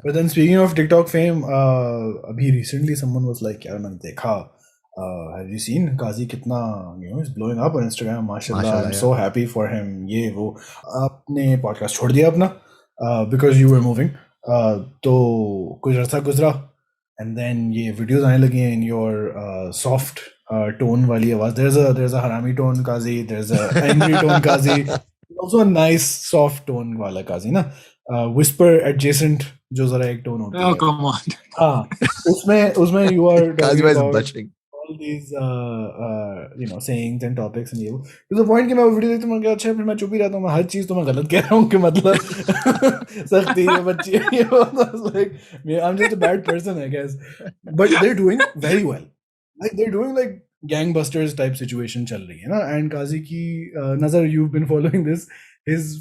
But then speaking of TikTok fame, abhi recently someone was like, "यार मैंने देखा, have you seen Kazi kitna, he's blowing up on Instagram, mashallah, I'm so happy for him, ये वो." आपने podcast छोड़ दिया अपना because you were moving, तो कुछ अर्सा गुजरा, and then ये videos आने लगी in your soft tone वाली आवाज. There's a harami tone Kazi, there's a angry tone Kazi, also a nice soft tone वाला Kazi ना, whisper adjacent जो जरा एक टोन होती है. Oh, come on. हाँ, उसमें you are talking about blushing. all these sayings and topics and ये वो. To the point कि मैं वो वीडियो देखता हूँ, मैं अच्छा फिर मैं चुप ही रहता हूँ, मैं हर चीज तो मैं गलत कह रहा हूँ कि मतलब सख्ती है बच्ची है, ये वो. Like I'm just a bad person I guess, but they're doing very well. Like they're doing like gangbusters type situation चल रही है ना. And Kazi की Nazar, you've been following this, his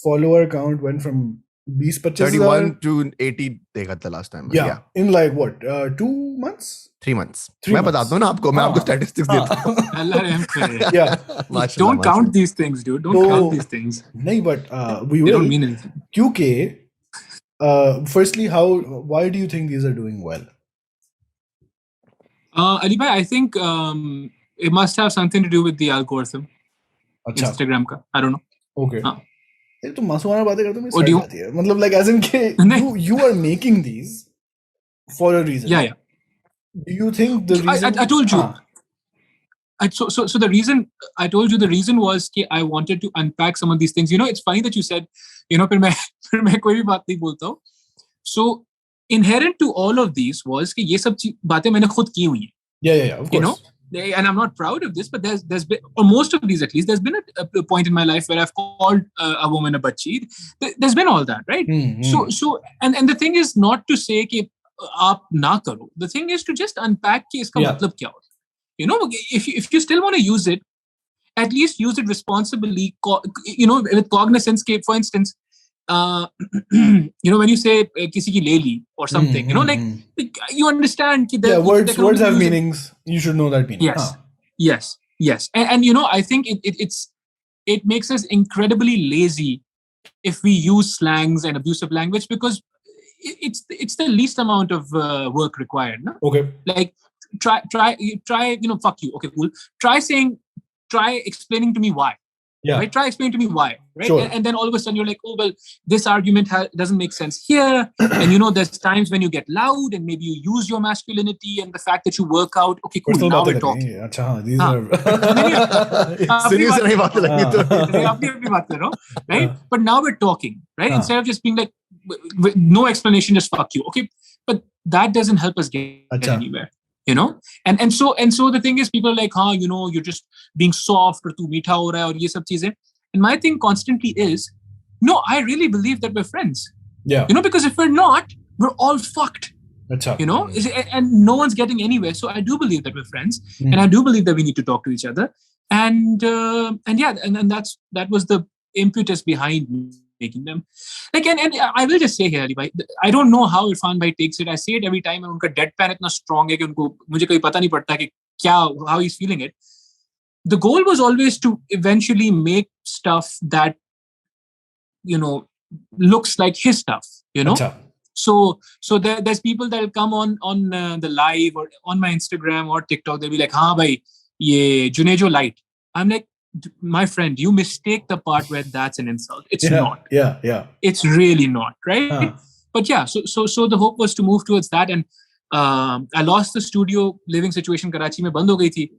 follower count went from 31 to 80 देखा था last time. Yeah. In like what, 2 months? 3 months. मैं बताता हूँ ना आपको, मैं आपको statistics देता हूँ. Allah रहम करे. Yeah. Don't count these things, dude. Don't count these things. नहीं, but we will. They don't mean anything. क्योंकि firstly, why do you think these are doing well? Ali bhai, I think it must have something to do with the algorithm. अच्छा. Instagram का. I don't know. Okay. हाँ. तो मासूमाना बातें करते हो, मुझे आती है. मतलब like as in के you are making these for a reason. Yeah. Do you think the reason? I told you. So the reason I told you, the reason was कि I wanted to unpack some of these things. You know, it's funny that you said, फिर मैं कोई भी बात नहीं बोलता हूँ. So inherent to all of these was कि ये सब बातें मैंने खुद की हुई हैं. Yeah, of course. You know, and I'm not proud of this, but there's been, or most of these at least, there's been a point in my life where I've called a woman a bachi. There's been all that, right? Mm-hmm. So and the thing is not to say कि आप ना करो. The thing is to just unpack कि इसका मतलब क्या होता है. You know, if you still want to use it, at least use it responsibly. You know, with cognizance. For instance, you know, when you say किसी की ले ली or something, you know, like you understand कि words have meanings. You should know that meaning. Yes. And you know, I think it makes us incredibly lazy if we use slangs and abusive language, because it's the least amount of work required. No? Okay. Like try. You know, fuck you. Okay, cool. Try explaining to me why. Yeah. Right? Try explaining to me why. Right. Sure. And then all of a sudden you're like, oh well, this argument doesn't make sense here. And you know, there's times when you get loud and maybe you use your masculinity and the fact that you work out. Okay, cool. Now we're talking. अच्छा, these are. Seriously नहीं बात लगी तो. अपनी बात कर रहा हूँ, right? But now we're talking, right? Instead of just being like, no explanation, just fuck you. Okay, but that doesn't help us get anywhere. You know, and so the thing is, people are like, you know, you're just being soft, or तू मीठा हो रहा है और ये सब चीजें. And my thing constantly is, no, I really believe that we're friends. Yeah. You know, because if we're not, we're all fucked. Achha. You know, and no one's getting anywhere. So I do believe that we're friends, and I do believe that we need to talk to each other. And that was the impetus behind making them. Like, and I will just say here, Ali bhai, I don't know how Irfan bhai takes it. I say it every time, and उनका deadpan इतना strong है कि उनको मुझे कभी पता नहीं पड़ता कि क्या, how he's feeling it. The goal was always to eventually make stuff that, you know, looks like his stuff. You know. Achha. So there's people that'll come on the live or on my Instagram or TikTok. They'll be like, "हाँ भाई, ये Junejo light." I'm like, my friend, you mistake the part where that's an insult. It's not. Yeah. It's really not, right? But yeah, so the hope was to move towards that, and I lost the studio living situation. Karachi mein band ho gayi thi,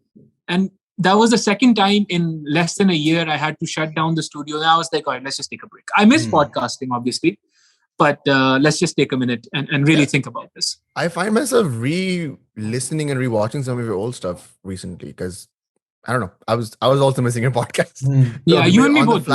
and that was the second time in less than a year I had to shut down the studio. And I was like, all right, let's just take a break. I miss podcasting, obviously, but let's just take a minute and really think about this. I find myself re-listening and re-watching some of your old stuff recently because I don't know. I was also missing your podcast. Yeah, you and me both.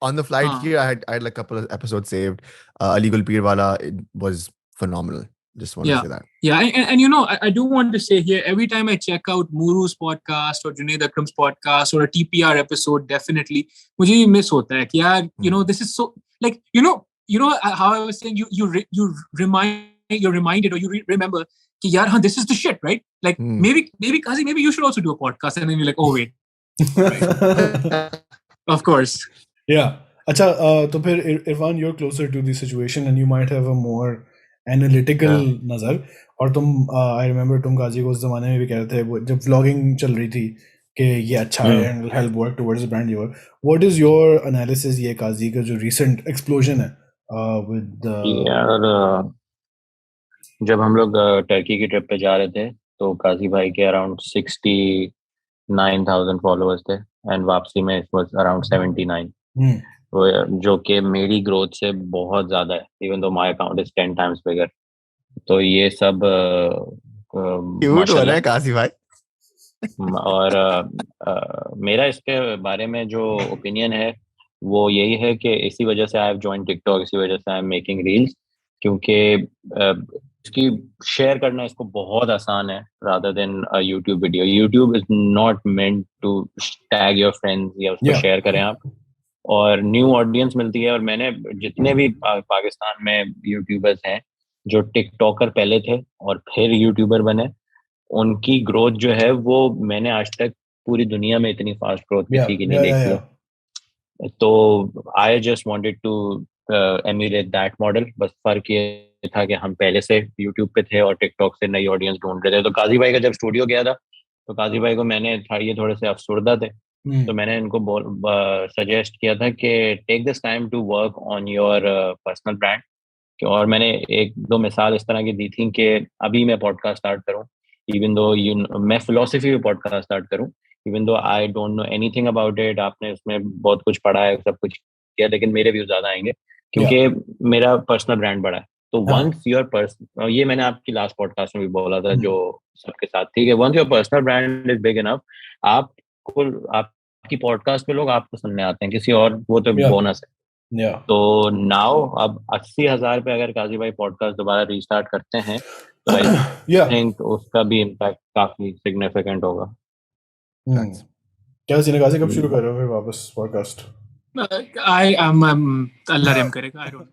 On the flight here, I had like a couple of episodes saved. Ali Gulpir Wala, it was phenomenal. Just want to say that. Yeah, and you know, I do want to say here, every time I check out Muru's podcast or Junaid Akram's podcast or a TPR episode, definitely, मुझे ये miss होता है कि यार, you know, this is so like, you know how I was saying, you're reminded or you remember कि यार, हाँ, this is the shit, right? Like maybe Kazi, maybe you should also do a podcast, and then you're like, oh wait, right. Of course. Yeah. अच्छा, तो फिर Irfan, you're closer to the situation and you might have a more analytical नज़र। और तुम I remember तुम काजी को उस ज़माने में भी कह रहे थे वो जब व्लॉगिंग चल रही थी कि ये अच्छा है and will help work towards the brand your. What is your analysis ये काजी का जो रीसेंट एक्सप्लोजन है विद यार जब हम लोग टर्की की ट्रिप पे जा रहे थे तो काजी भाई के अराउंड 69,000 फॉलोअर्स थे एंड वापसी में इट वाज अराउंड 79, जो कि मेरी ग्रोथ से बहुत ज़्यादा है, even though my account is 10 times bigger. तो ये सब क्यूट हो रहा है काजी भाई। और मेरा इसके बारे में जो ओपिनियन है वो यही है कि इसी वजह से आई हैव जॉइन टिकटॉक, इसी वजह से आई एम मेकिंग रील्स, क्योंकि इसकी शेयर करना इसको बहुत आसान है rather than YouTube video. YouTube is not meant to tag your friends या उसको शेयर करें आप, और न्यू ऑडियंस मिलती है। और मैंने जितने भी पाकिस्तान में यूट्यूबर्स हैं जो टिकटॉकर पहले थे और फिर यूट्यूबर बने, उनकी ग्रोथ जो है वो मैंने आज तक पूरी दुनिया में इतनी फास्ट ग्रोथ किसी की नहीं देखी है। तो I just wanted to emulate that model. बस फर्क ये था कि हम पहले से यूट्यूब पे थे और टिकटॉक से नई ऑडियंस ढूंढ रहे थे। तो काजी भाई का जब स्टूडियो गया था तो काजी भाई को मैंने ये थोड़े से अफसुर्दा थे, तो मैंने इनको सजेस्ट किया था कि take this time to work on your personal brand. और मैंने एक दो मिसाल इस तरह की दी थी कि अभी मैं पॉडकास्ट स्टार्ट करूं, इवन दो मैं फिलोसफी में पॉडकास्ट स्टार्ट करूं, even though I don't know anything about it. आपने उसमें बहुत कुछ पढ़ा है, सब कुछ किया, लेकिन मेरे व्यूज ज्यादा आएंगे क्योंकि मेरा पर्सनल ब्रांड बड़ा है। तो वंस योर पर्सन, ये मैंने आपकी लास्ट पॉडकास्ट में भी बोला था जो सबके साथ थी, कि once your personal brand is big enough, आपकी पॉडकास्ट पे लोग आपको सुनने आते हैं, किसी और वो तो बोनस है। तो नाउ अब 80,000 पे अगर काजी भाई पॉडकास्ट दोबारा रीस्टार्ट करते हैं तो आई थिंक उसका भी इम्पैक्ट काफी सिग्निफिकेंट होगा। क्या सीन है काजी, कब शुरू कर रहे हो फिर वापस पॉडकास्ट? I am अल्लाह रहम करेगा, I don't